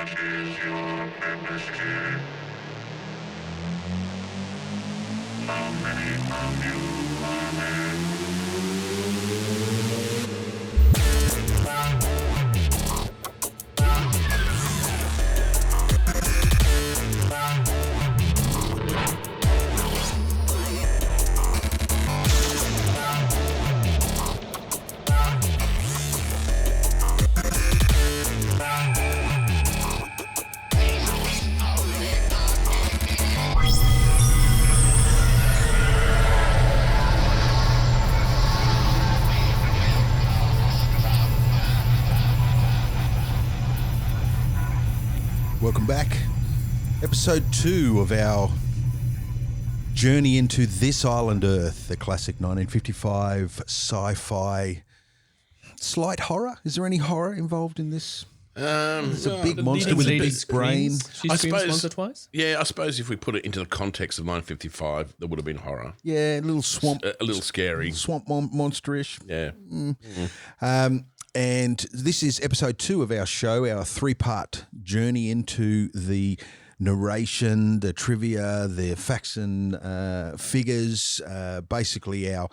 What is your purpose here? How many of you are there? Welcome back. Episode 2 of our journey into This Island Earth, the classic 1955 sci-fi slight horror. Is there any horror involved in this? It's a big monster with a big brain. She screams once or twice. Yeah, I suppose if we put it into the context of 1955, there would have been horror. Yeah, a little swamp. A little scary. Swamp monsterish. Yeah. And this is episode 2 of our show, our 3-part journey into the narration, the trivia, the facts and figures, basically our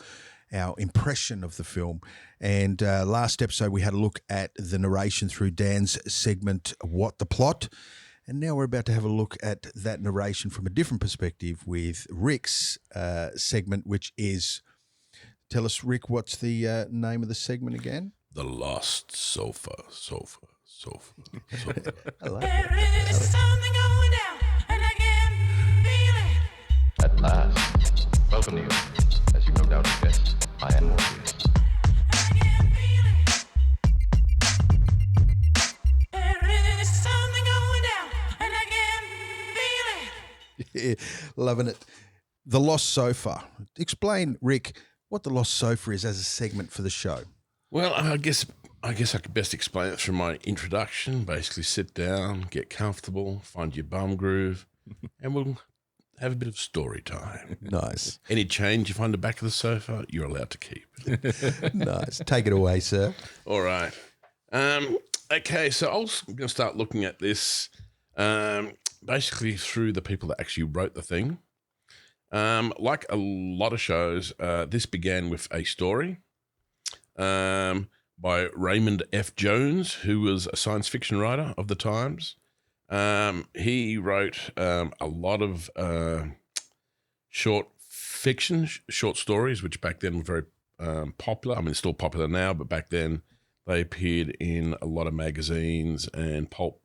impression of the film. And last episode we had a look at the narration through Dan's segment, What the Plot? And now we're about to have a look at that narration from a different perspective with Rick's segment, which is, tell us, Rick, what's the name of the segment again? The Lost Sofa. I like There it. is something going down, and I can feel it. At last, welcome to you. As you no doubt have guessed, I am Morpheus. I can feel it. There is something going down, and I can feel it. Yeah, loving it. The Lost Sofa. Explain, Rick, what the Lost Sofa is as a segment for the show. Well, I guess I could best explain it through my introduction. Basically, sit down, get comfortable, find your bum groove, and we'll have a bit of story time. Nice. Any change you find the back of the sofa, you're allowed to keep. Nice. Take it away, sir. All right. Okay, so I was going to start looking at this basically through the people that actually wrote the thing. Like a lot of shows, this began with a story by Raymond F. Jones, who was a science fiction writer of the times. He wrote a lot of short fiction, short stories, which back then were very popular. I mean, it's still popular now, but back then they appeared in a lot of magazines and pulp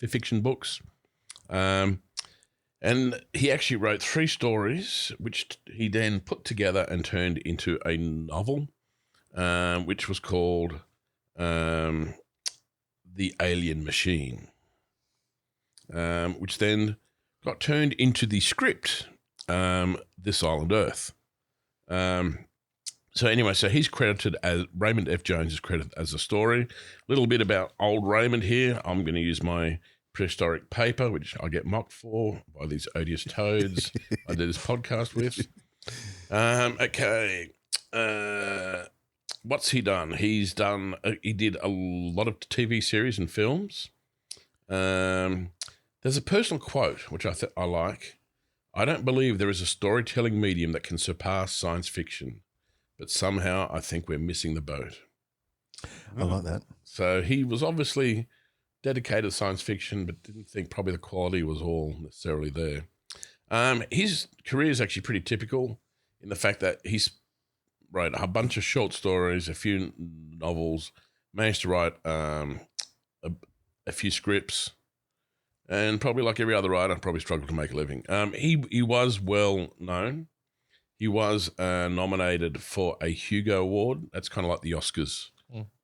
fiction books. And he actually wrote 3 stories, which he then put together and turned into a novel, which was called The Alien Machine, which then got turned into the script, This Island Earth. So anyway, so he's credited as, Raymond F. Jones is credited as a story. A little bit about old Raymond here. I'm going to use my prehistoric paper, which I get mocked for by these odious toads I did this podcast with. Okay. What's he done? He did a lot of TV series and films. There's a personal quote, which I like. I don't believe there is a storytelling medium that can surpass science fiction, but somehow I think we're missing the boat. I like that. So he was obviously dedicated to science fiction, but didn't think probably the quality was all necessarily there. His career is actually pretty typical in the fact that he's wrote a bunch of short stories, a few novels, managed to write a few scripts, and probably like every other writer, probably struggled to make a living. He was well known. He was nominated for a Hugo Award. That's kind of like the Oscars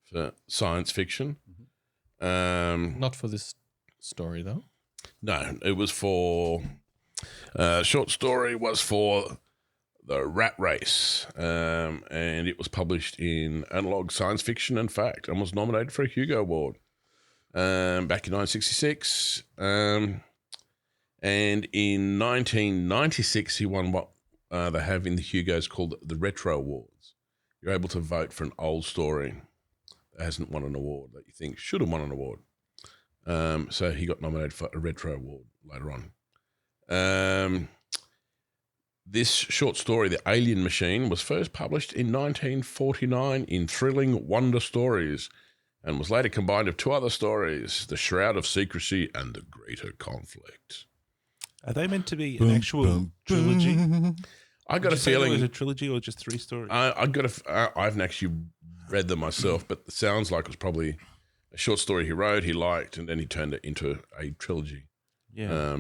for science fiction. Not for this story, though. No, it was for short story was for The Rat Race, and it was published in Analog Science Fiction and Fact, and was nominated for a Hugo Award back in 1966. And in 1996, he won what they have in the Hugos called the Retro Awards. You're able to vote for an old story that hasn't won an award that you think should have won an award. So he got nominated for a Retro Award later on. This short story, The Alien Machine, was first published in 1949 in Thrilling Wonder Stories and was later combined with two other stories, The Shroud of Secrecy and The Greater Conflict. Are they meant to be an actual trilogy? I got a It feeling was a trilogy or just 3 stories? I haven't actually read them myself, but it sounds like it was probably a short story he wrote, he liked, and then he turned it into a trilogy. Yeah.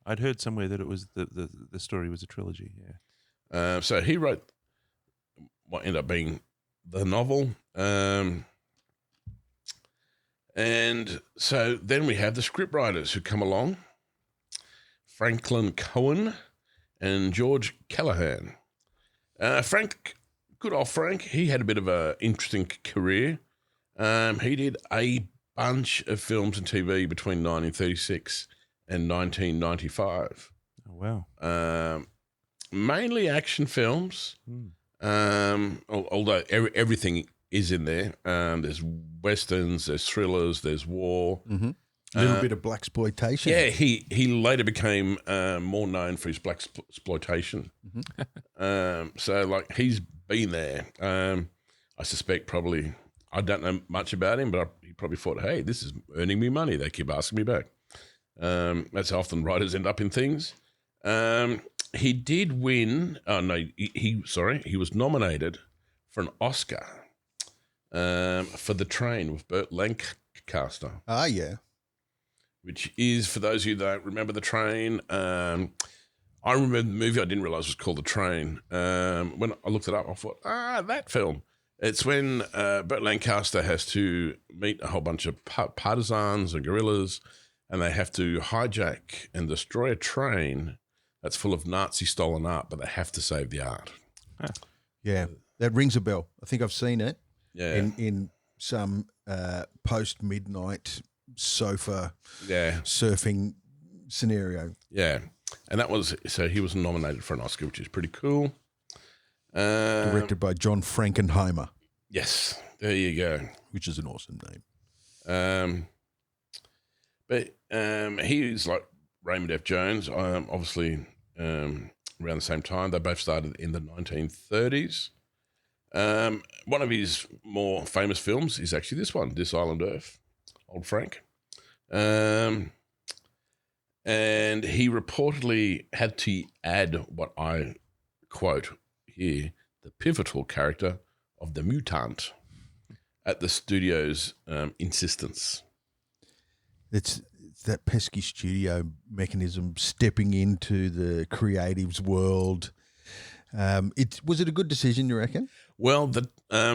I'd heard somewhere that it was the story was a trilogy. Yeah. So he wrote what ended up being the novel. And so then we have the scriptwriters who come along, Franklin Cohen and George Callahan. Good old Frank, he had a bit of an interesting career. He did a bunch of films and TV between 1936 and 1995. Oh, wow. Mainly action films, although everything is in there. There's westerns, there's thrillers, there's war. Mm-hmm. A little bit of blaxploitation. Yeah, he later became more known for his blaxploitation. Mm-hmm. So, like, he's been there. I suspect probably, I don't know much about him, but he probably thought, hey, this is earning me money. They keep asking me back. That's how often writers end up in things. He did win. Oh no, he was nominated for an Oscar for The Train with Burt Lancaster. Ah, yeah. Which is, for those of you that don't remember The Train, I remember the movie. I didn't realize it was called The Train. When I looked it up, I thought, that film. It's when Burt Lancaster has to meet a whole bunch of partisans and guerrillas, and they have to hijack and destroy a train that's full of Nazi stolen art, but they have to save the art. Huh. Yeah, that rings a bell. I think I've seen it Yeah. in some post-midnight sofa surfing scenario. Yeah. And that was, so he was nominated for an Oscar, which is pretty cool. Directed by John Frankenheimer. Yes, there you go. Which is an awesome name. But he's like Raymond F. Jones, obviously around the same time. They both started in the 1930s. One of his more famous films is actually this one, This Island Earth, Old Frank. And he reportedly had to add what I quote here, the pivotal character of the mutant at the studio's insistence. It's that pesky studio mechanism stepping into the creative's world. Was it a good decision, you reckon? Well, the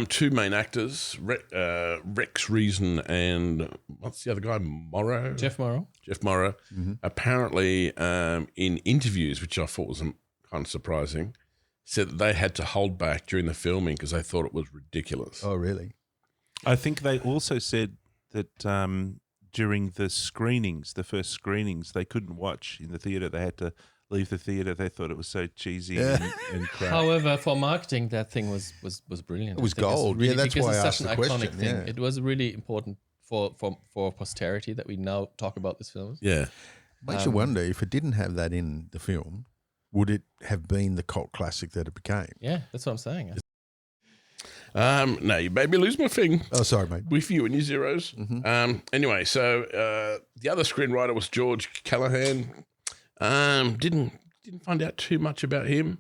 two main actors, Rex Reason and what's the other guy? Morrow? Jeff Morrow. Jeff Morrow. Mm-hmm. Apparently, in interviews, which I thought was kind of surprising, said that they had to hold back during the filming because they thought it was ridiculous. Oh, really? I think they also said that during the screenings, the first screenings, they couldn't watch in the theatre. They had to leave the theatre. They thought it was so cheesy and crap. However, for marketing, that thing was brilliant. It was I think it's gold. Really, Yeah, that's because why it's I asked such an the iconic question, thing. yeah. It was really important for posterity that we now talk about this film. Yeah. Makes you wonder if it didn't have that in the film, would it have been the cult classic that it became? Yeah, that's what I'm saying. No, you made me lose my thing. Oh, sorry, mate. With you and your zeros. Mm-hmm. Anyway, so the other screenwriter was George Callahan. Didn't find out too much about him.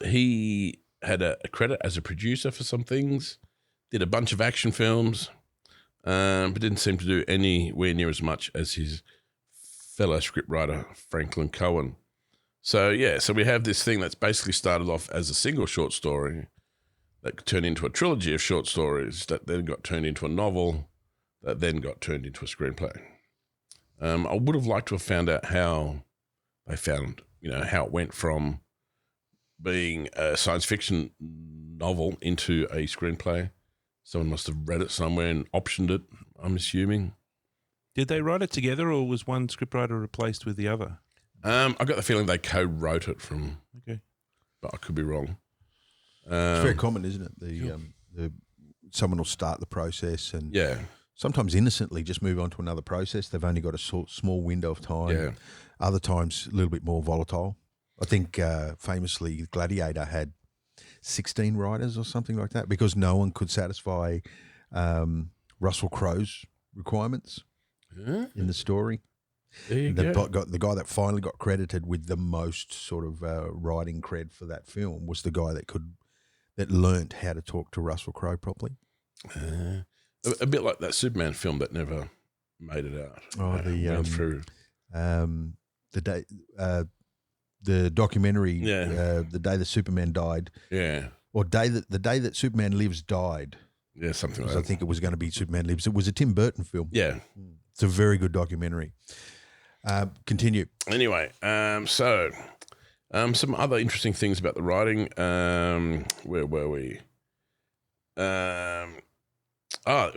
He had a credit as a producer for some things. Did a bunch of action films, but didn't seem to do anywhere near as much as his fellow scriptwriter Franklin Cohen. So we have this thing that's basically started off as a single short story that turned into a trilogy of short stories that then got turned into a novel that then got turned into a screenplay. I would have liked to have found out how they found, how it went from being a science fiction novel into a screenplay. Someone must have read it somewhere and optioned it, I'm assuming. Did they write it together, or was one scriptwriter replaced with the other? I got the feeling they co-wrote it Okay. but I could be wrong. It's very common, isn't it? The someone will start the process and sometimes innocently just move on to another process. They've only got a small window of time. Yeah. Other times, a little bit more volatile. I think famously Gladiator had 16 writers or something like that because no one could satisfy Russell Crowe's requirements in the story. There you The go. the guy that finally got credited with the most sort of writing cred for that film was the guy that learnt how to talk to Russell Crowe properly. A bit like that Superman film that never made it out. Oh, went through. The documentary, Yeah. the day that Superman died, Yeah. or the day that Superman Lives died. Yeah, something like I that. think it was going to be Superman Lives. It was a Tim Burton film. Yeah. It's a very good documentary. Continue. Anyway, so some other interesting things about the writing. Where were we? It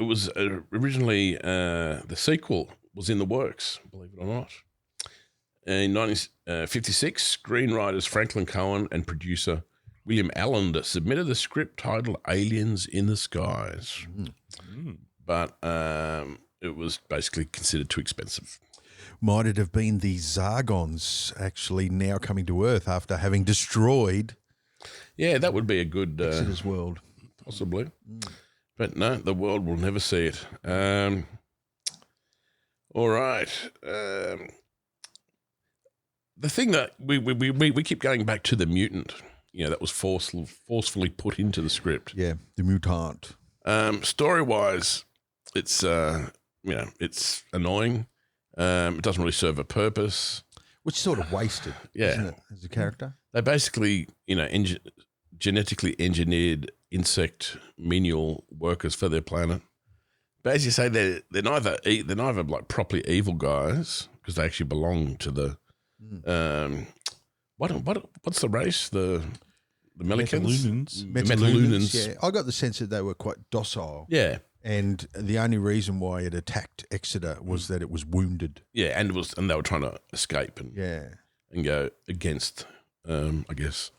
was originally the sequel was in the works, believe it or not. In 1956, screenwriters Franklin Cohen and producer William Allender submitted the script titled Aliens in the Skies. But it was basically considered too expensive. Might it have been the Zargons actually now coming to Earth after having destroyed Yeah, that would be a good Exeter's world? possibly. But no, the world will never see it. All right. The thing that we keep going back to the mutant, that was forcefully put into the script. Yeah, the mutant. Story wise, it's it's annoying. It doesn't really serve a purpose. Which is sort of wasted, Yeah. isn't it, as a character? They basically, genetically engineered insect menial workers for their planet. But as you say, they're neither like properly evil guys because they actually belong to the what's the race? The Melicans? Metalunans. The Metalunans. Yeah, I got the sense that they were quite docile. Yeah. And the only reason why it attacked Exeter was that it was wounded. Yeah, and they were trying to escape and go against, I guess,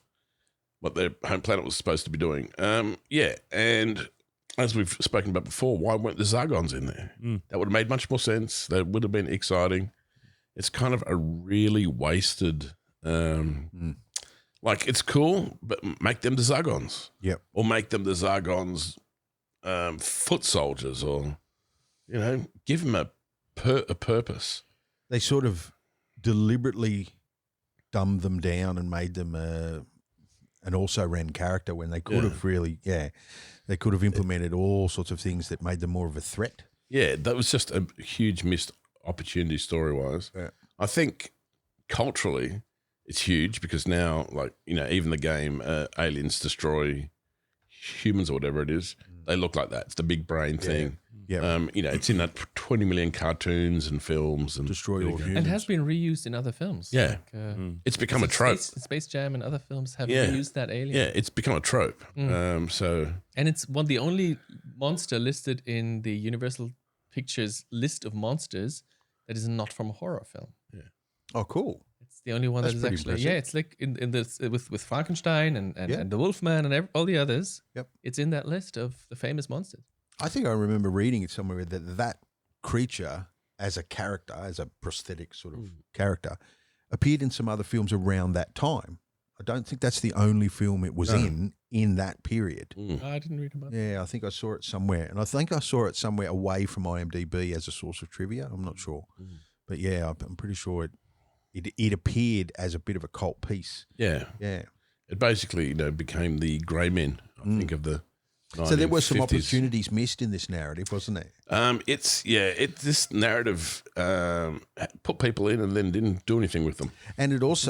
what their home planet was supposed to be doing. And as we've spoken about before, why weren't the Zargons in there? That would have made much more sense. That would have been exciting. It's kind of a really wasted. Like it's cool, but make them the Zargons. Yep. Or make them the Zargons. Foot soldiers, or give them a purpose. They sort of deliberately dumbed them down and made them an also-ran character when they could have really, they could have implemented all sorts of things that made them more of a threat. Yeah, that was just a huge missed opportunity story-wise. Yeah. I think culturally it's huge because now, even the game Aliens Destroy Humans or whatever it is, they look like that. It's the big brain thing. Yeah. It's in that 20 million cartoons and films and Destroy all humans. And has been reused in other films. Yeah. It's become a trope. Space Jam and other films have reused that alien. Yeah, it's become a trope. So And it's the only monster listed in the Universal Pictures list of monsters that is not from a horror film. Oh, cool. It's the only one That's that is pretty actually impressive. it's like in this with Frankenstein and the Wolfman and all the others. Yep. It's in that list of the famous monsters. I think I remember reading it somewhere that creature as a character, as a prosthetic sort of character, appeared in some other films around that time. I don't think that's the only film it was in that period. I didn't read about that. Yeah, I think I saw it somewhere. And I think I saw it somewhere away from IMDb as a source of trivia. I'm not sure. But yeah, I'm pretty sure it appeared as a bit of a cult piece. yeah, Yeah. it basically became the grey men. I think of the. So there were some 1950s. opportunities missed in this narrative, wasn't there? This narrative put people in and then didn't do anything with them. And it was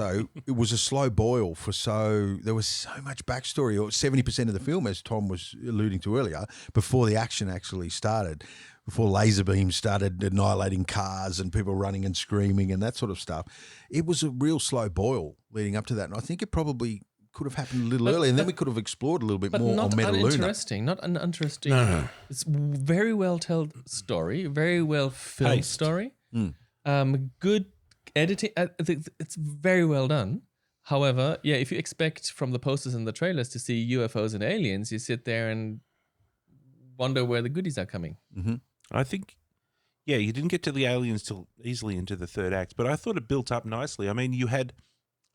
a slow boil there was so much backstory, or 70% of the film, as Tom was alluding to earlier, before the action actually started, before laser beams started annihilating cars and people running and screaming and that sort of stuff. It was a real slow boil leading up to that. And I think it probably could have happened a little earlier, and then we could have explored a little bit But more not on Metaluna. uninteresting. Not uninteresting. No. It's very well told story, very well filmed Paced. story. Good editing. It's very well done. However, if you expect from the posters and the trailers to see UFOs and aliens, you sit there and wonder where the goodies are coming. I think, yeah, you didn't get to the aliens till easily into the third act, but I thought it built up nicely. I mean, you had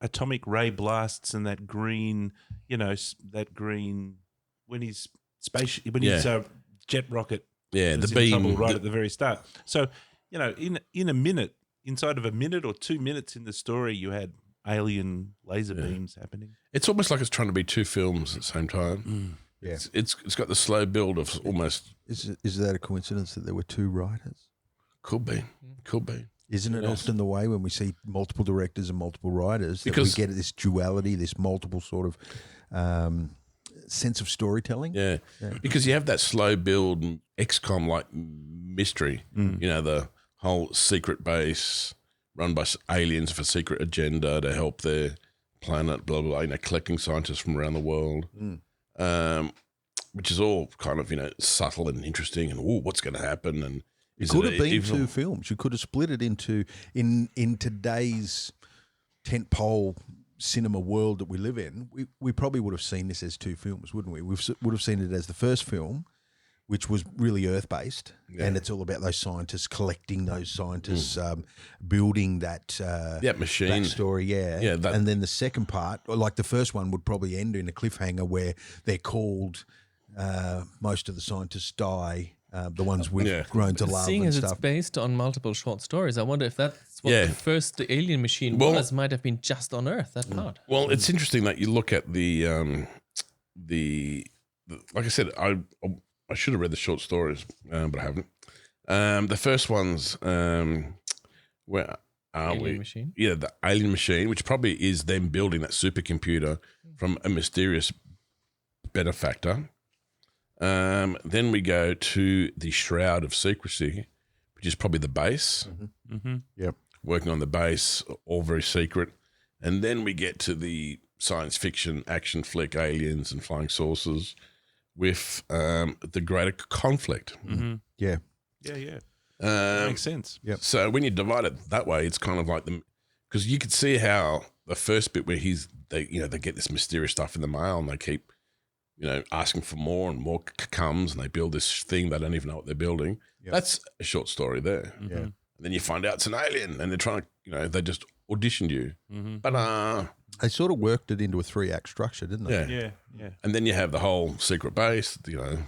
atomic ray blasts and that green, that green when his jet rocket Yeah, was the in trouble beam. right at the very start. So, in a minute, inside of a minute or 2 minutes in the story, you had alien laser beams happening. It's almost like it's trying to be two films at the same time. Yeah. It's got the slow build of almost Is that a coincidence that there were two writers? could be. Isn't it Yes. often the way when we see multiple directors and multiple writers that Because- we get this duality, this multiple sort of sense of storytelling? Yeah. Because you have that slow build XCOM like mystery. The whole secret base run by aliens for secret agenda to help their planet, blah blah blah. Collecting scientists from around the world. Which is all kind of subtle and interesting, and what's going to happen, and It could have been two films. You could have split it into in today's tentpole cinema world that we live in. We probably would have seen this as two films, wouldn't we? We would have seen it as the first film, which was really Earth based, and it's all about those scientists collecting those scientists, building that machine that story. And then the second part, or like the first one, would probably end in a cliffhanger where they're called. Most of the scientists die. The ones we've grown to love Seeing and as stuff. it's based on multiple short stories, I wonder if that's what the alien machine was. Might have been just on Earth, that part. Well, it's interesting that you look at the like I said, I should have read the short stories, but I haven't. The first one's where are Alien we? machine? Yeah, the alien machine, which probably is them building that supercomputer from a mysterious benefactor. Then we go to the Shroud of Secrecy, which is probably the base. Yep. Working on the base, all very secret. And then we get to the science fiction action flick aliens and flying saucers with the greater conflict. Yeah. Makes sense. Yep. So when you divide it that way, it's kind of like because you could see how the first bit where they get this mysterious stuff in the mail and they keep asking for more and more comes, and they build this thing they don't even know what they're building. Yep. That's a short story there. Yeah. And then you find out it's an alien, and they're trying to, they just auditioned you. But They sort of worked it into a 3-act structure, didn't they? Yeah. and then you have the whole secret base.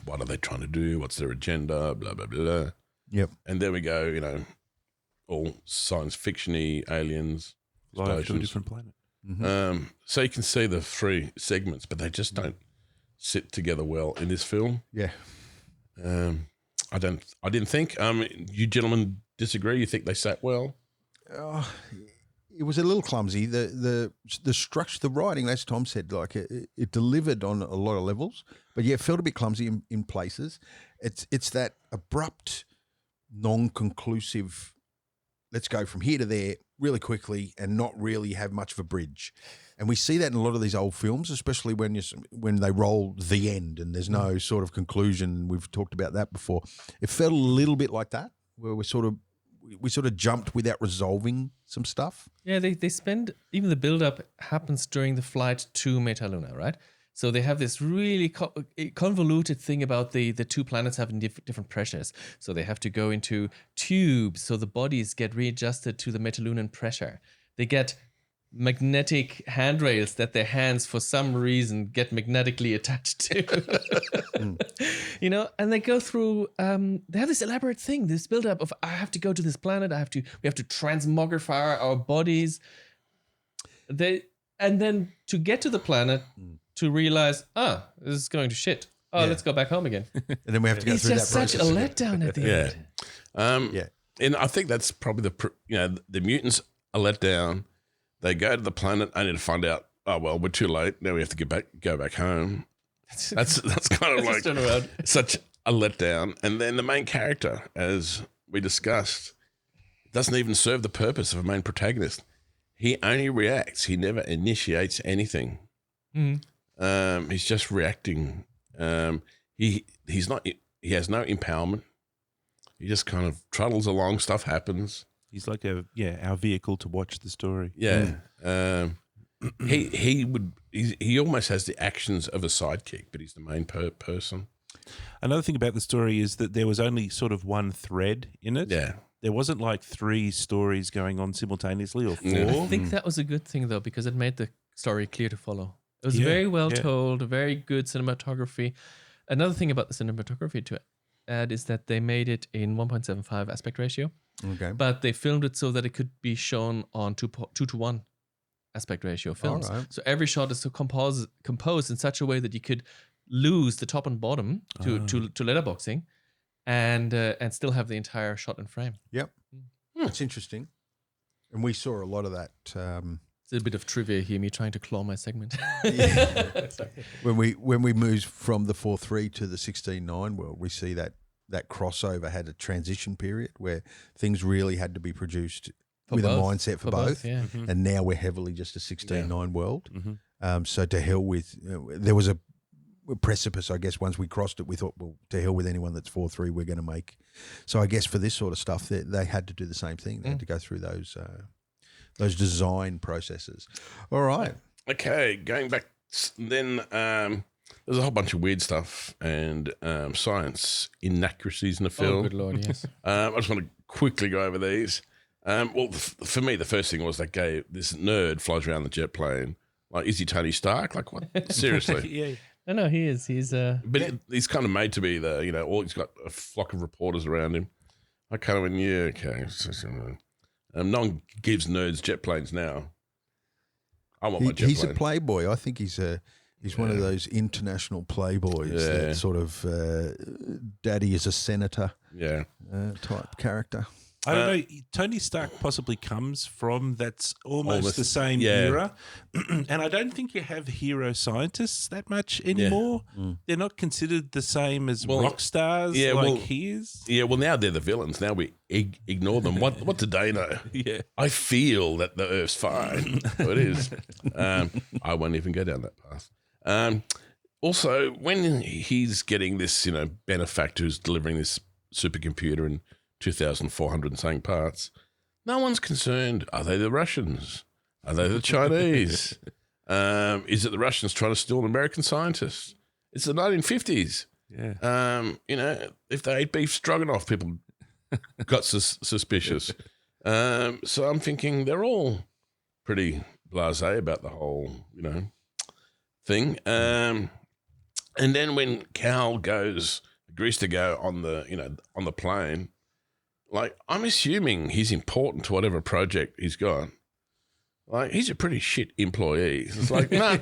What are they trying to do? What's their agenda? Blah blah blah. Yep. And then we go, all science fictiony aliens, Fly off to a explosions. different planet. So you can see the three segments, but they just don't sit together well in this film. Yeah. I didn't think. You gentlemen disagree? You think they sat well? It was a little clumsy. The structure, the writing, as Tom said, like it delivered on a lot of levels, but yeah, it felt a bit clumsy in places. It's that abrupt, non-conclusive. Let's go from here to there really quickly and not really have much of a bridge. And we see that in a lot of these old films, especially when they roll the end and there's no sort of conclusion. We've talked about that before. It felt a little bit like that, where we sort of jumped without resolving some stuff. Yeah, they spend, even the build-up happens during the flight to Metaluna, right? So they have this really convoluted thing about the two planets having different pressures. So they have to go into tubes so the bodies get readjusted to the Metalunan pressure. They get magnetic handrails that their hands for some reason get magnetically attached to. And they go through they have this elaborate thing, this build-up of I have to go to this planet, we have to transmogrify our bodies. And then to get to the planet to realize, this is going to shit. Let's go back home again. And then we have to go It's through just that such process. a letdown at the end. Yeah. And I think that's probably the mutants are let down. They go to the planet only to find out, we're too late. Now we have to go back home. That's kind of like turn around. such a letdown. And then the main character, as we discussed, doesn't even serve the purpose of a main protagonist. He only reacts. He never initiates anything. He's just reacting. He has no empowerment. He just kind of truddles along. Stuff happens. He's like our vehicle to watch the story. Yeah. He almost has the actions of a sidekick, but he's the main person. Another thing about the story is that there was only sort of one thread in it. Yeah. There wasn't like 3 stories going on simultaneously or 4. Yeah. I think that was a good thing though, because it made the story clear to follow. It was Yeah, very well yeah. told, very good cinematography. Another thing about the cinematography to add is that they made it in 1.75 aspect ratio, Okay. but they filmed it so that it could be shown on 2:1 aspect ratio films. right. So every shot is so composed in such a way that you could lose the top and bottom to letterboxing, and still have the entire shot in frame. Yep. That's interesting. And we saw a lot of that It's a bit of trivia here, me trying to claw my segment. when we moved from the 4.3 to the 16.9 world. We see that crossover had a transition period where things really had to be produced with both. a mindset for both. Yeah. And now we're heavily just a 16.9 world. Mm-hmm. So to hell with there was a precipice, I guess. Once we crossed it, we thought, well, to hell with anyone that's 4.3, we're going to make. So I guess for this sort of stuff, they had to do the same thing. They had to go through those design processes. All right. Okay, going back then, there's a whole bunch of weird stuff and science inaccuracies in the Oh, film. good lord, yes. I just want to quickly go over these. Well, for me, the first thing was that this nerd flies around the jet plane. Like, is he Tony Stark? Like, what? Seriously? Yeah. No, he is. He's But he's kind of made to be he's got a flock of reporters around him. I kind of went, yeah, okay. No one gives nerds jet planes now. I want my jet He's plane. a playboy. I think he's one of those international playboys, that sort of daddy is a senator Yeah. Type character. I don't know. Tony Stark possibly comes from that's almost Almost, the same yeah. era, and I don't think you have hero scientists that much anymore. They're not considered the same as rock stars he is. Yeah, well, now they're the villains. Now we ignore them. What do they know? Yeah. I feel that the Earth's fine. So it is. I won't even go down that path. Also, when he's getting this, benefactor who's delivering this supercomputer and 2,400 and something parts, no one's concerned. Are they the Russians? Are they the Chinese? Is it the Russians trying to steal an American scientist? It's the 1950s. Yeah. If they ate beef stroganoff, people got suspicious. So I'm thinking they're all pretty blasé about the whole, thing. And then when Cal agrees to go on the plane, like, I'm assuming he's important to whatever project he's got. Like, he's a pretty shit employee. It's like, no.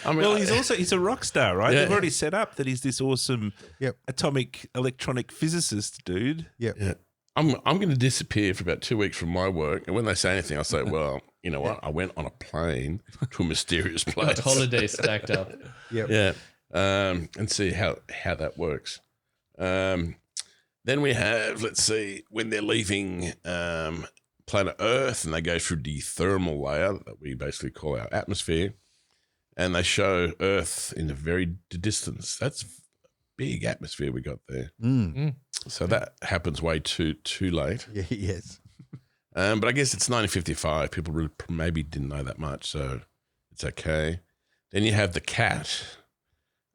I mean, Well, he's a rock star, right? Yeah. They've already set up that he's this awesome Yep. atomic electronic physicist dude. Yep. Yeah. I'm going to disappear for about 2 weeks from my work, and when they say anything, I say, well, you know what? I went on a plane to a mysterious place. holiday stacked up. Yep. Yeah. And see how that works. Then we have, let's see, when they're leaving planet Earth and they go through the thermal layer that we basically call our atmosphere, and they show Earth in the very distance. That's big atmosphere we got there. So that happens way too late. Yeah, yes. But I guess it's 1955. People really maybe didn't know that much, so it's okay. Then you have the cat.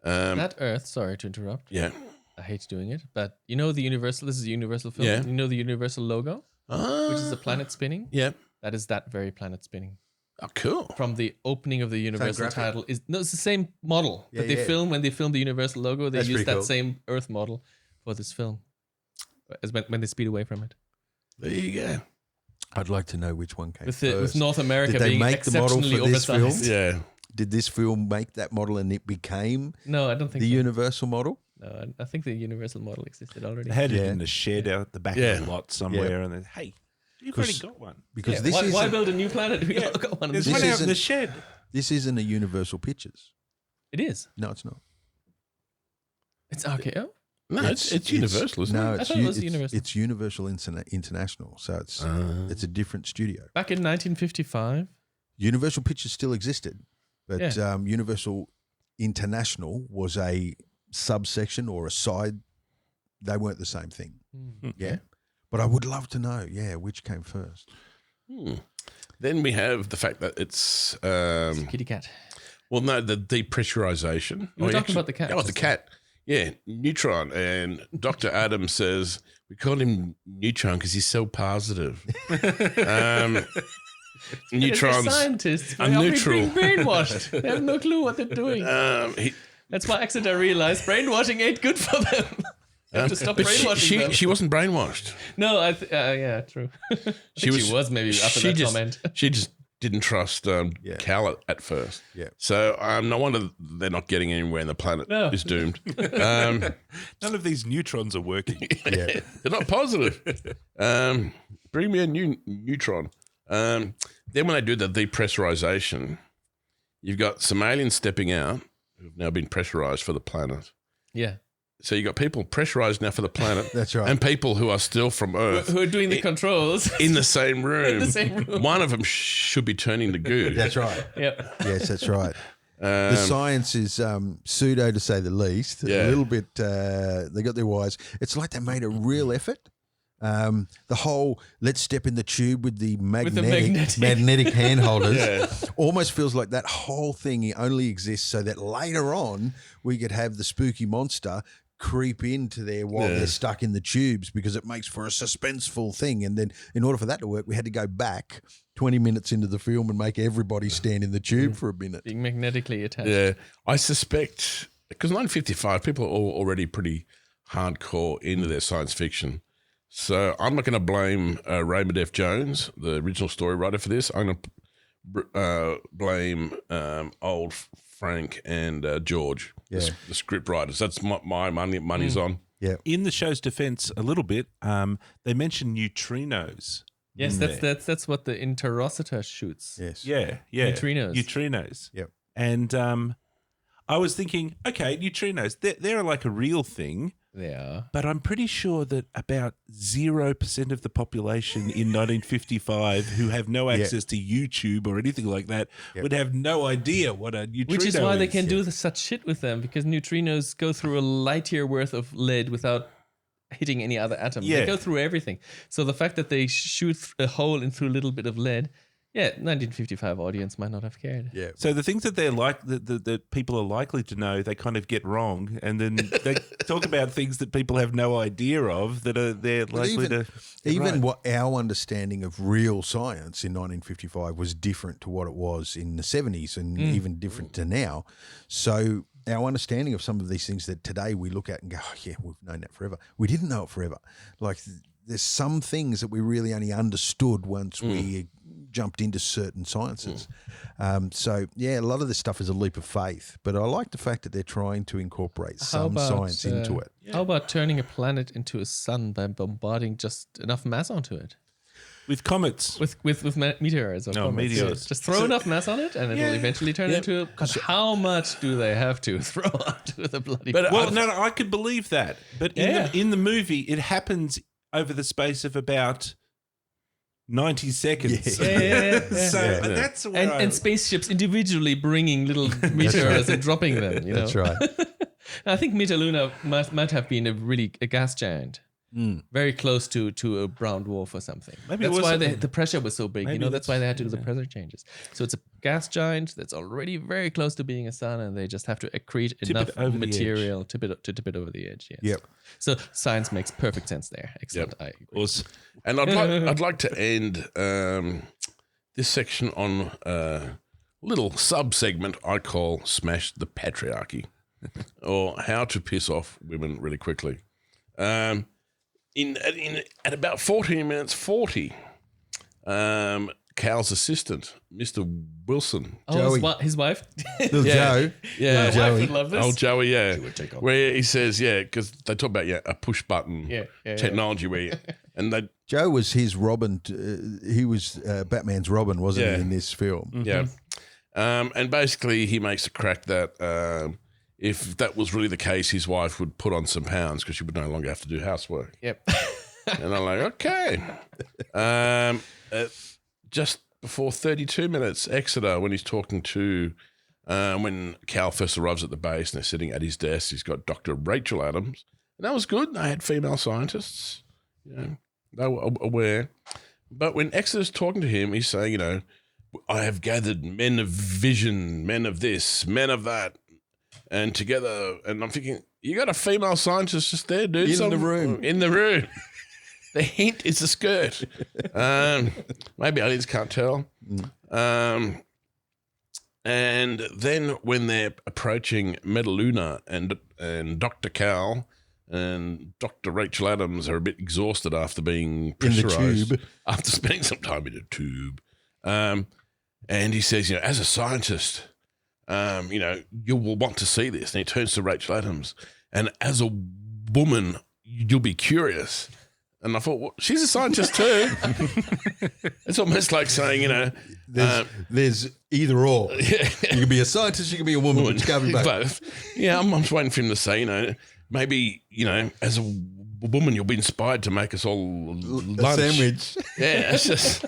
That Earth, sorry to interrupt. Yeah. I hate doing it, but the Universal, this is a Universal film. Yeah. You know the Universal logo, which is a planet spinning? Yeah. That is that very planet spinning. Oh, cool. From the opening of the Universal graphic. title. It's the same model Yeah, that they yeah. when they filmed the Universal logo, they That's used pretty that cool. same Earth model for this film. As when they speed away from it. There you go. I'd like to know which one came With first. North America Did they being make the model exceptionally for this film? oversized. Yeah. Did this film make that model and it became No, I don't think the so. Universal model? No, I think the Universal model existed already. They had it Yeah. in the shed out the back Yeah. of the lot somewhere, and then, hey, you've already got one. Because Yeah, this why isn't build a new planet? We got one. There's This one out in isn't- the shed. this isn't a Universal Pictures. It is. No, it's not. It's RKO. No, it's Universal, isn't no, it? it's thought it was it's, Universal. It's Universal International, so it's a different studio. Back in 1955. Universal Pictures still existed, but Yeah. Universal International was a subsection or a side. They weren't the same thing. Yeah, but I would love to know. Yeah, which came first? Then we have the fact that it's Kitty cat. well, no, the depressurization. You were talking about the cat Oh, the just cat. Yeah, Neutron. And Dr. Adams says, we call him Neutron because he's so positive. Neutron's scientists. a They are neutral. being brainwashed. They have no clue what they're doing. That's why Exeter realized brainwashing ain't good for them. You have to stop but brainwashing them. she wasn't brainwashed. No, yeah, true. she was maybe after that comment. She just didn't trust Cal at first. Yeah. So no wonder they're not getting anywhere and the planet is doomed. None of these neutrons are working. Yeah. They're not positive. Bring me a new neutron. Then when they do the depressurization, you've got some aliens stepping out who've now been pressurized for the planet. Yeah. So you got people pressurized now for the planet. That's right. And people who are still from Earth Who are doing the controls. in the same room. In the same room. One of them should be turning to goo. That's right. Yep. Yes, that's right. The science is pseudo, to say the least. Yeah. A little bit, they got their wires. It's like they made a real effort. The whole let's step in the tube with the magnetic hand holders almost feels like that whole thing only exists so that later on we could have the spooky monster creep into there while they're stuck in the tubes, because it makes for a suspenseful thing. And then in order for that to work, we had to go back 20 minutes into the film and make everybody stand in the tube for a minute. Being magnetically attached. Yeah. I suspect, because 1955, people are already pretty hardcore into their science fiction. So I'm not going to blame Raymond F. Jones, the original story writer, for this. I'm going to blame old Frank and George, the script writers. That's my money's on. Yeah. In the show's defense, a little bit, they mention neutrinos. Yes, that's what the Interocitor shoots. Yes. Yeah. Neutrinos. Yep. And I was thinking, okay, neutrinos, they're like a real thing. They are. But I'm pretty sure that about 0% of the population in 1955 who have no access to YouTube or anything like that would have no idea what a neutrino Which is why they can is. do such shit with them, because neutrinos go through a light year worth of lead without hitting any other atom. Yeah. They go through everything. So the fact that they shoot a hole in through a little bit of lead, 1955 audience might not have cared. Yeah. So the things that they're like that people are likely to know, they kind of get wrong, and then they talk about things that people have no idea of that they're likely to. Even what our understanding of real science in 1955 was different to what it was in the 70s, and even different to now. So our understanding of some of these things that today we look at and go, oh, yeah, we've known that forever. We didn't know it forever. Like there's some things that we really only understood once we jumped into certain sciences. So, a lot of this stuff is a leap of faith, but I like the fact that they're trying to incorporate some science into it. How about turning a planet into a sun by bombarding just enough mass onto it? With comets. With meteors or comets. meteors. Just throw enough mass on it and it will eventually turn into a... But how much do they have to throw onto the bloody... Well, no, I could believe that. But in the movie, it happens over the space of about 90 seconds. Yeah. So but that's where and spaceships individually bringing little meteors and dropping them. You know? That's right. I think Metaluna might have been a gas giant. Very close to a brown dwarf or something. Maybe that's it was why something. the pressure was so big. Maybe That's why they had to do the pressure changes. So it's a gas giant that's already very close to being a sun, and they just have to accrete enough over the material to tip it over the edge. Yes. Yep. So science makes perfect sense there. Excellent. Yep. I agree. And I'd like to end this section on a little sub-segment I call Smash the Patriarchy, or how to piss off women really quickly. At about 14 minutes 40, Cal's assistant, Mr. Wilson. Oh, his wife? Little Joe. Yeah. My wife would love this. Oh, Joey, yeah. She would take off. Where he says, because they talk about a push button technology and they Joe was his Robin. He was Batman's Robin, wasn't he, in this film? Yeah. And basically he makes a crack that if that was really the case, his wife would put on some pounds because she would no longer have to do housework. Yep. And I'm like, okay. Just before 32 minutes, Exeter, when he's talking to, when Cal first arrives at the base and they're sitting at his desk, he's got Dr. Rachel Adams. And that was good. They had female scientists. They were aware. But when Exeter's talking to him, he's saying, I have gathered men of vision, men of this, men of that, and together. And I'm thinking, you got a female scientist just there, dude. In the room. In the room. The hint is a skirt. Maybe aliens can't tell. And then when they're approaching Metaluna and Dr. Cal and Dr. Rachel Adams are a bit exhausted after being In the pressurized. tube. After spending some time in a tube. And he says, as a scientist, you will want to see this. And he turns to Rachel Adams. And as a woman, you'll be curious. And I thought, well, she's a scientist too. It's almost like saying, There's either or. You can be a scientist, you can be a woman, but you can't be both. Yeah, I'm just waiting for him to say, maybe, as a woman, you'll be inspired to make us all lunch. A sandwich. Yeah, it's just...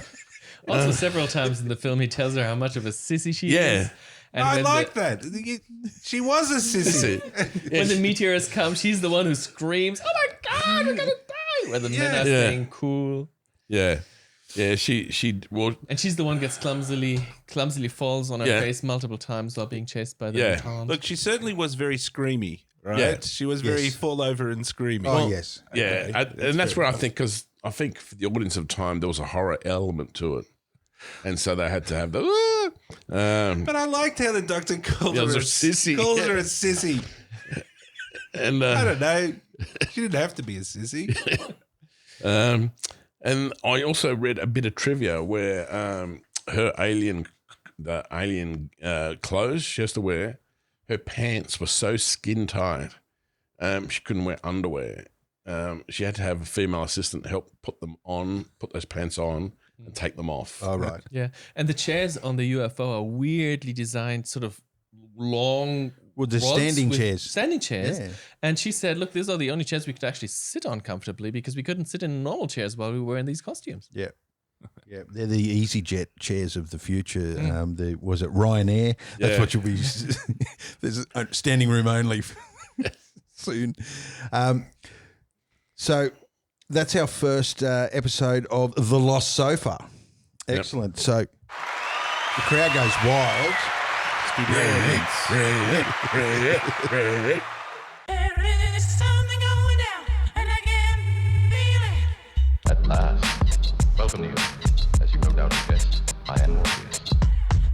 Also, several times in the film, he tells her how much of a sissy she is. And I when like that. She was a sissy. when the meteors come, she's the one who screams, "Oh my God, we're gonna die!" Where the men are saying, "Cool." Yeah, she well, and she's the one who gets clumsily falls on her face multiple times while being chased by the baton. Look, she certainly was very screamy, right? Yeah. She was very fall over and screaming. Oh, yes. yeah, and that's where I think, because I think for the audience of the time there was a horror element to it, and so they had to have the. But I liked how the doctor called her a sissy. Calls her a sissy. And I don't know. She didn't have to be a sissy. And I also read a bit of trivia where her alien clothes she has to wear, her pants were so skin tight, she couldn't wear underwear. She had to have a female assistant help put those pants on and take them off. Oh, right. Yeah, and the chairs on the UFO are weirdly designed, sort of long. Well, the rods standing with chairs. Standing chairs. Yeah. And she said, look, these are the only chairs we could actually sit on comfortably because we couldn't sit in normal chairs while we were in these costumes. Yeah. Yeah, they're the EasyJet chairs of the future. Was it Ryanair? That's Yeah. what you'll be. There's a standing room only soon. So that's our first episode of The Lost Sofa. Excellent. So the crowd goes wild. There is something going down, and I can feel it. At last, welcome to you. As you no doubt have guessed, I am Morpheus.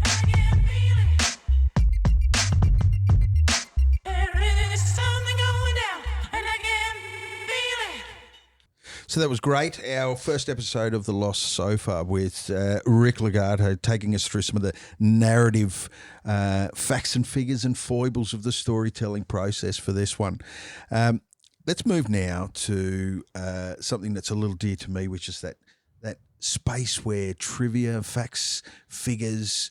I can feel it. There is something going down, and I can feel it. So that was great. Our first episode of The Lost Sofa with Rick Legato taking us through some of the narrative facts and figures and foibles of the storytelling process for this one. Let's move now to something that's a little dear to me, which is that space where trivia, facts, figures,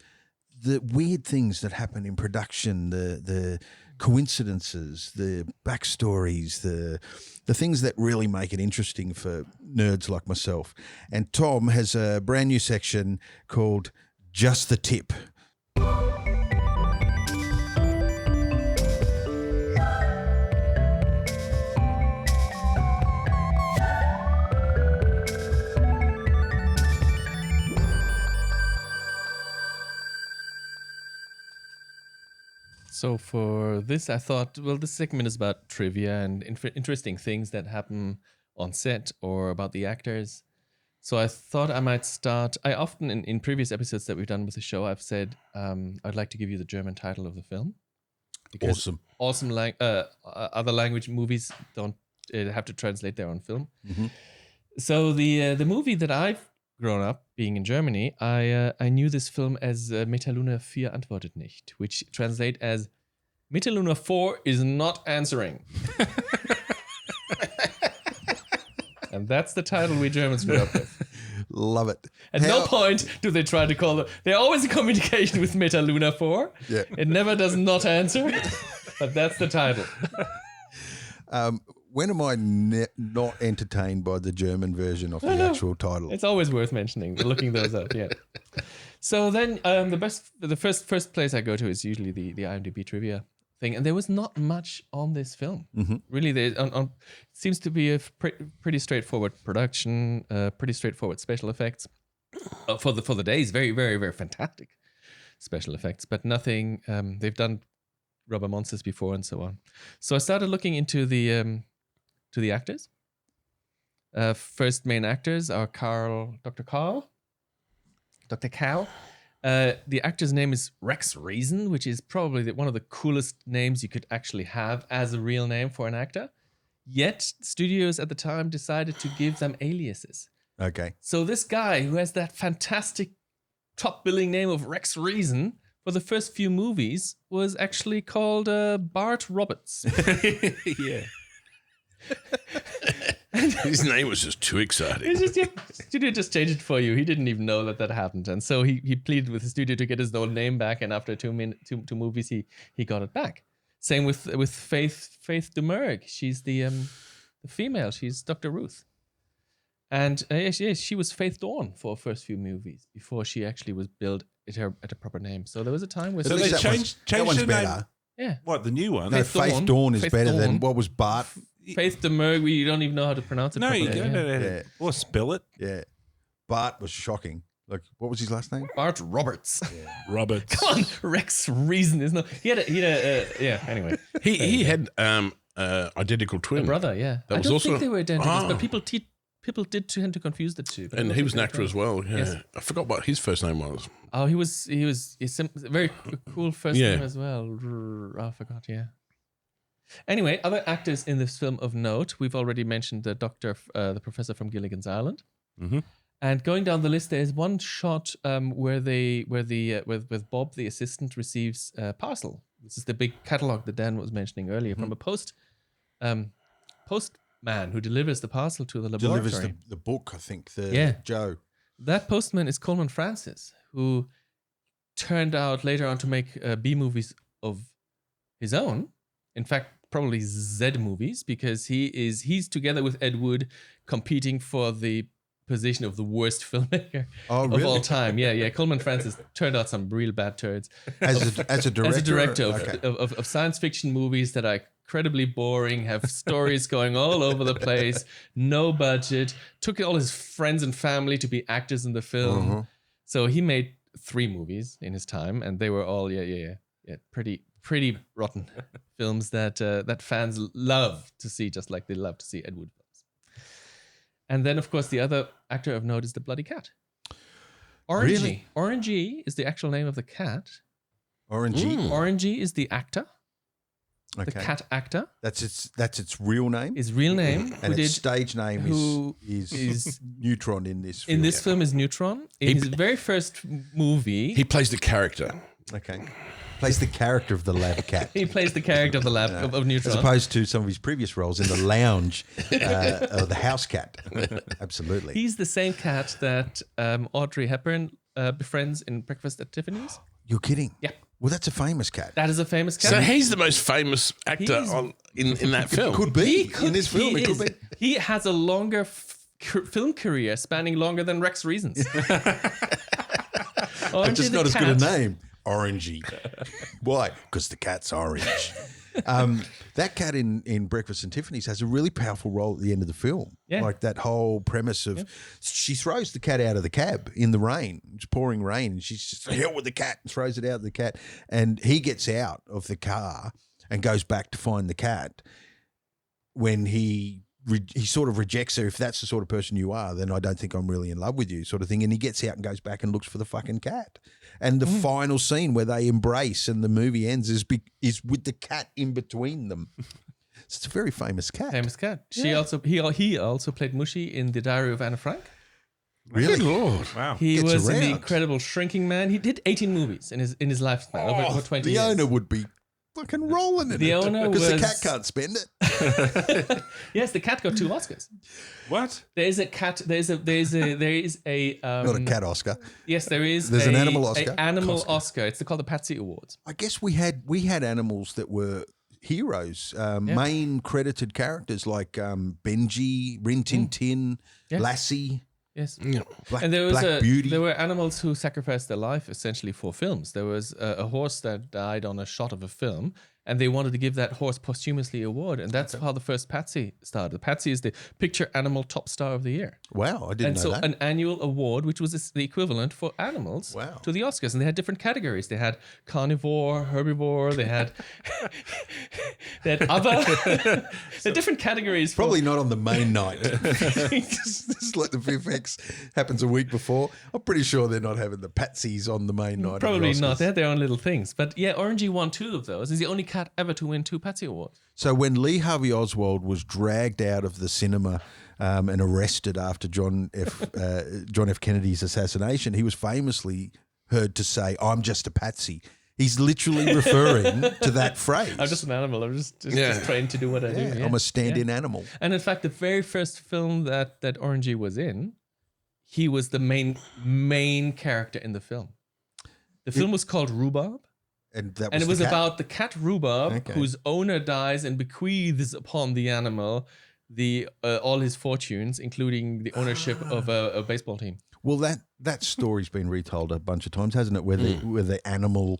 the weird things that happen in production, the coincidences, the backstories, the things that really make it interesting for nerds like myself. And Tom has a brand new section called Just the Tip. So for this, I thought, well, this segment is about trivia and interesting things that happen on set or about the actors. So I thought I might start. I often, in previous episodes that we've done with the show, I've said I'd like to give you the German title of the film. Because awesome other language movies don't have to translate their own film. Mm-hmm. So the movie that I've grown up being in Germany, I knew this film as Metaluna 4 antwortet nicht, which translate as Metaluna 4 is not answering. And that's the title we Germans grew up with. Love it. At no point do they try to call them. They're always in communication with Metaluna 4. Yeah. It never does not answer, but that's the title. When am I not entertained by the German version of the actual title? It's always worth mentioning, looking those up. Yeah. So then, the first place I go to is usually the IMDb trivia thing, and there was not much on this film. Mm-hmm. Really, it seems to be a pretty straightforward production, pretty straightforward special effects for the days. Very, very, very fantastic special effects, but nothing. They've done rubber monsters before and so on. So I started looking into the actors. First main actors are Dr. Cal. The actor's name is Rex Reason, which is probably one of the coolest names you could actually have as a real name for an actor. Yet studios at the time decided to give them aliases. Okay. So this guy who has that fantastic top billing name of Rex Reason for the first few movies was actually called Bart Roberts. Yeah. His name was just too exciting. It's just, studio just changed it for you. He didn't even know that happened, and so he pleaded with the studio to get his old name back. And after two movies, he got it back. Same with Faith Demerg. She's the female. She's Dr. Ruth, and she was Faith Dawn for the first few movies before she actually was billed at a proper name. So there was a time where So they changed that one's the name. better. yeah. What, the new one? No, Faith Faith Dawn. Dawn is Faith better than Dawn. what was Bart. Faith Demerg, you don't even know how to pronounce it No, properly. you don't know how to. Yeah. Or spell it. Yeah. Bart was shocking. Like, what was his last name? Bart Roberts. Roberts. Come on, Rex Reason is no. He had yeah. Anyway, He had identical a twin. brother. Yeah, That I was don't also- think they were identical, Ah. but people did tend to confuse the two. But I And don't he think was an they actor were. as well. Yeah. Yes. I forgot what his first name was. Oh, he's very cool first Yeah. name as well. I forgot. Yeah. Anyway, other actors in this film of note, we've already mentioned the the professor from Gilligan's Island. Mhm. And going down the list, there's one shot where with Bob, the assistant, receives a parcel. This is the big catalog that Dan was mentioning earlier from a postman who delivers the parcel to the laboratory. Delivers the book, I think. Yeah. Joe. That postman is Coleman Francis, who turned out later on to make B movies of his own. In fact, probably Z movies, because he's together with Ed Wood competing for the position of the worst filmmaker Oh, of really? all time. Yeah. Coleman Francis turned out some real bad turds. As a director? As a director Okay. of science fiction movies that are incredibly boring, have stories going all over the place, no budget, took all his friends and family to be actors in the film. Uh-huh. So he made 3 movies in his time, and they were all pretty rotten films that fans love to see, just like they love to see Ed Wood films. And then, of course, the other actor of note is the Bloody Cat. Orangey. Really? Orangey is the actual name of the cat. Orangey. Orangey is the actor, the Okay. cat actor. That's its real name. His real name, And who its did stage name who is Neutron in this film. in this film is Neutron. In his very first movie, He plays the character. Okay. Plays the character of the lab cat. he plays the character of the lab of Neutron. As opposed to some of his previous roles in the lounge of the house cat. Absolutely. He's the same cat that Audrey Hepburn befriends in Breakfast at Tiffany's. You're kidding? Yeah. Well, that's a famous cat. That is a famous cat. So he's the most famous actor He's- in that film. Could be. He in this film, he it could is. be. He has a longer film career spanning longer than Rex Reason's. But just not as good a name. Orangey. Why? Because the cat's orange. That cat in Breakfast and Tiffany's has a really powerful role at the end of the film. Yeah. Like that whole premise of she throws the cat out of the cab in the rain. It's pouring rain. And she's just hell with the cat and throws it out of the cat. And he gets out of the car and goes back to find the cat. When he sort of rejects her, if that's the sort of person you are, then I don't think I'm really in love with you, sort of thing. And he gets out and goes back and looks for the fucking cat. And the final scene where they embrace and the movie ends is with the cat in between them. It's a very famous cat. Famous cat. He also played Mushy in The Diary of Anne Frank. Really? Good Lord. Wow. He Gets was in The around. Incredible Shrinking Man. He did 18 movies in his lifespan, over 20 The years. owner would be fucking rolling in The it. owner because the was- cat can't spend it. Yes, the cat got 2 Oscars. What? There is a cat. There is a. Not a cat Oscar. Yes, there is. There's an animal Oscar? An animal Oscar. It's called the Patsy Awards. I guess we had animals that were heroes, main credited characters like Benji, Rin Tin Tin, Yeah. Lassie, Yes. Black, And there was Black Beauty. there were animals who sacrificed their life essentially for films. There was a horse that died on a shot of a film, and they wanted to give that horse posthumously award, and that's how the first Patsy started. The Patsy is the picture animal top star of the year. Wow, I didn't And know so that. an annual award, which was the equivalent for animals Wow. to the Oscars. And they had different categories. They had carnivore, herbivore, they had other. They had different categories. Probably not on the main night. Just like the VFX happens a week before. I'm pretty sure they're not having the Patsies on the main night. of the Probably not. Oscars. They had their own little things. But yeah, Orangey won 2 of those. He's the only cat ever to win 2 Patsy Awards. So when Lee Harvey Oswald was dragged out of the cinema and arrested after John F. Kennedy's assassination, he was famously heard to say, "I'm just a patsy." He's literally referring to that phrase. I'm just an animal. I'm just trained to do what I do. Yeah, Yeah. I'm a stand-in animal. And in fact, the very first film that Orangey was in, he was the main character in the film. The film was called Rhubarb. And that was And it the was cat. about the cat Rhubarb, Okay. whose owner dies and bequeaths upon the animal all his fortunes, including the ownership of a baseball team. Well, that story's been retold a bunch of times, hasn't it? Where the animal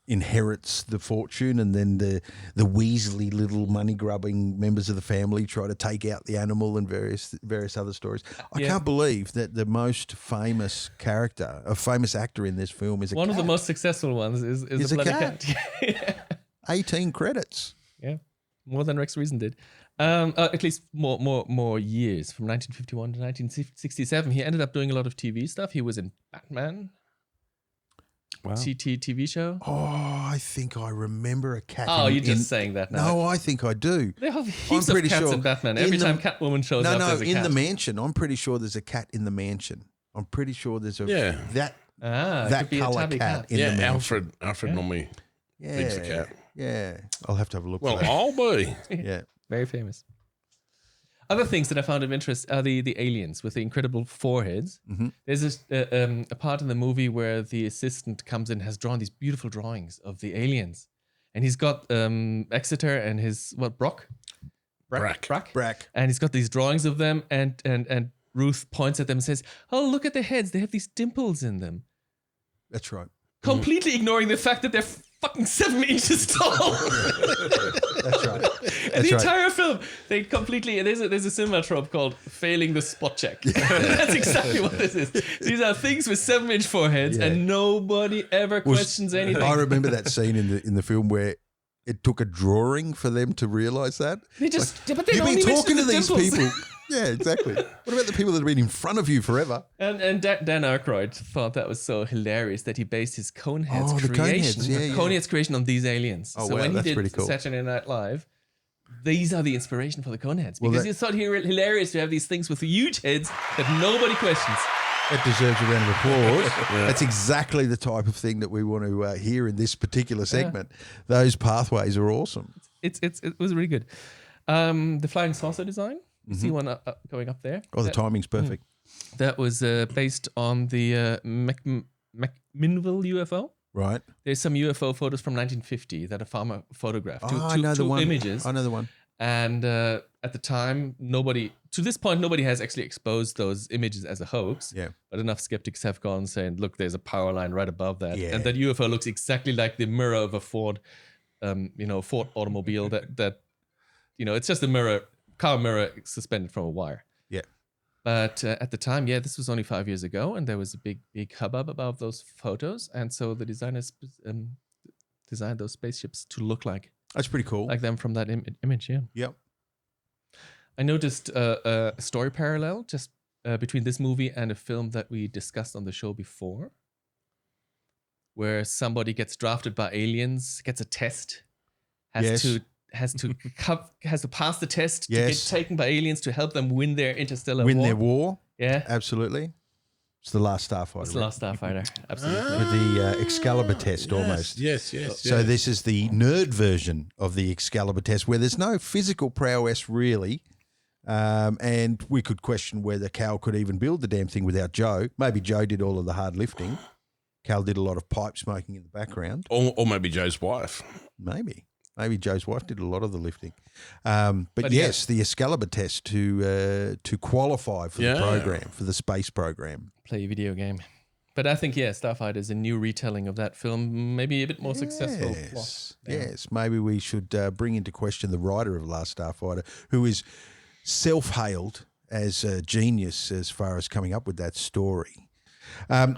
inherits the fortune, and then the Weasley little money grubbing members of the family try to take out the animal, and various other stories. I can't believe that the most famous character, a famous actor in this film, is a One cat. of the most successful ones is Is a a bloody cat. cat. 18 credits. Yeah, more than Rex Reason did. At least more years, from 1951 to 1967. He ended up doing a lot of TV stuff. He was in Batman, Wow. TV show. Oh, I think I remember a cat. Oh, in- you're just in- saying that now. No, I think I do. They have I'm heaps of pretty cats sure in Batman. in Every the- time Catwoman shows up, No, there's a in cat. the mansion. I'm pretty sure there's a cat in the mansion. I'm pretty sure there's a Yeah. that it that could be a colour tabby cat in the Yeah, mansion. Alfred normally Yeah, feeds the cat. Yeah, I'll have to have a look. Well, for that. I'll be. Yeah, Very famous. Other things that I found of interest are the aliens with the incredible foreheads. Mhm. There's this, a part in the movie where the assistant comes in, has drawn these beautiful drawings of the aliens, and he's got Exeter and his Brock, Brack. Brack. and he's got these drawings of them, and Ruth points at them and says, "Oh, look at the heads! They have these dimples in them." That's right. Completely ignoring the fact that they're fucking 7 inches tall. That's right. And the That's right. entire film, they completely. There's a cinema trope called failing the spot check. That's exactly what this is. These are things with 7-inch foreheads, Yeah. and nobody ever questions anything. I remember that scene in the film where it took a drawing for them to realise that. They just, but they You've only been mention talking to the these dimples. people. Yeah, exactly. What about the people that have been in front of you forever? And Dan Aykroyd thought that was so hilarious that he based his Coneheads Oh, the creation, Coneheads, yeah. Coneheads creation on these aliens. Oh, so wow, when he that's did pretty cool. Saturday Night Live, these are the inspiration for the Coneheads Well, because that- he thought hilarious to have these things with huge heads that nobody questions. It deserves a round of applause. That's exactly the type of thing that we want to hear in this particular segment. Those pathways are awesome. It was really good. The flying saucer design, you see one going up there. Oh, the That- timing's perfect. That was based on the McMinnville UFO. Right. There's some UFO photos from 1950 that a farmer photographed. I know the two one. images. I know the one. And at the time, to this point, nobody has actually exposed those images as a hoax. Yeah. But enough skeptics have gone saying, look, there's a power line right above that. Yeah. And that UFO looks exactly like the mirror of a Ford, Ford automobile that it's just a car mirror suspended from a wire. Yeah. But at the time, this was only 5 years ago, and there was a big hubbub about those photos. And so the designers designed those spaceships to look like That's pretty cool. them from that image, yeah. Yep. I noticed a story parallel just between this movie and a film that we discussed on the show before, where somebody gets drafted by aliens, gets a test, has to pass the test to get Yes. taken by aliens to help them win their interstellar Win war. their war. Yeah, It's the Last Starfighter. it's the Last Starfighter. Absolutely. With the Excalibur test almost. Yes. So this is the nerd version of the Excalibur test where there's no physical prowess really. And we could question whether Cal could even build the damn thing without Joe. Maybe Joe did all of the hard lifting. Cal did a lot of pipe smoking in the background. Or maybe Joe's wife. Maybe Joe's wife did a lot of the lifting. But yeah. yes, the Excalibur test to qualify for the Yeah. program, for the space program. Play a video game. But I think, Starfighter is a new retelling of that film, maybe a bit more successful. Yes, Yeah. yes. Maybe we should bring into question the writer of Last Starfighter, who is self-hailed as a genius as far as coming up with that story.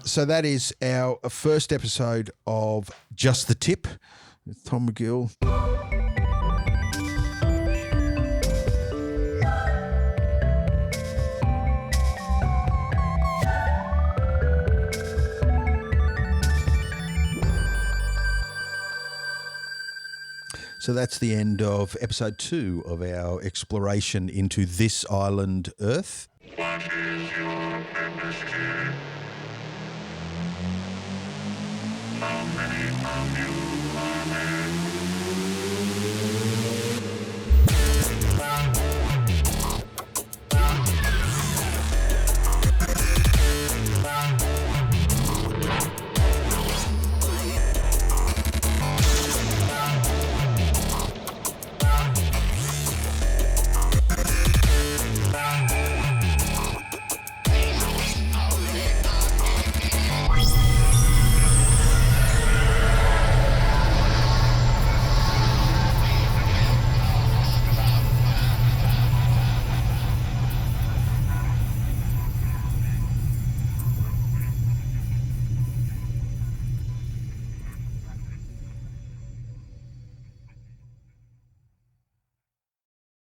So that is our first episode of Just the Tip with Tom Magill. So that's the end of episode 2 of our exploration into this island, Earth. What is your purpose here? How many of you are there?